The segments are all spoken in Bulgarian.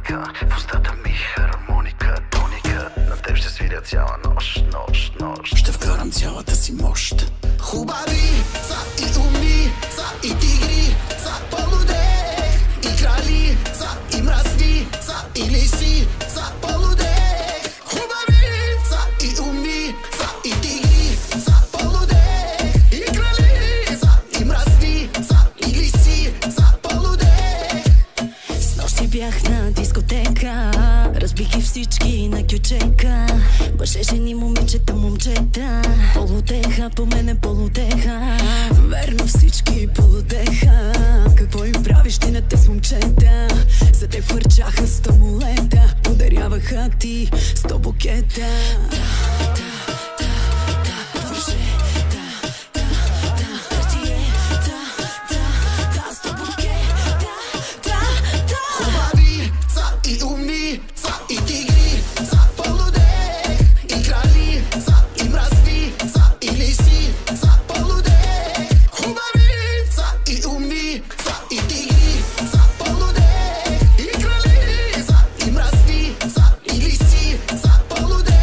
тоника, в устата ми хармоника, тоника. На теб ще свиря цяла нощ, нощ, нощ. Ще вкарам цялата си мощ. Хубави са и умни, са и тигри, са полудех и крали, са и мръсни, са и лиси, са полудех. Хубави са и умни, са и тигри, са полудех и крали, са и мръсни, са и лиси, са полудех. Снощи бях на дискотека, разбих ги всички на кючека. Мъже, жени, момичета, момчета, полудеха, по мене полудеха. Верно всички полудеха. Какво им правиш ти на те с момчета? За те хвърчаха 100 молета, ударяваха ти 100 букета. Хубави са и умни, са и тигри, са полудех и крали, са и мръсни, са и лиси, са полудех. Хубави са и умни, са и тигри, са полудех и крали, са и мръсни, са и лиси, са полудех.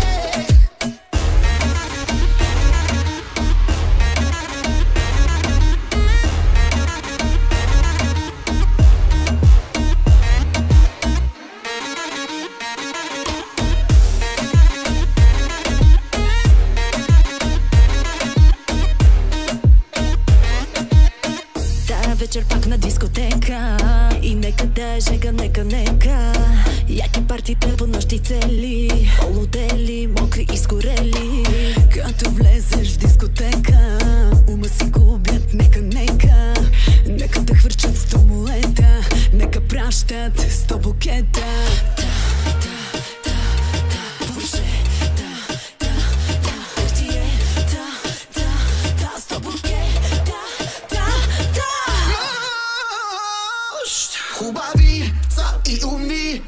Вечер пак на дискотека и нека да е жега, нека яки партите по нощи цели, полудели, мокри и изгорели. Като влезеш в дискотека, ума си губят, нека да хвърчат 100 молета, нека пращат 100 букета. Хубави са и умни,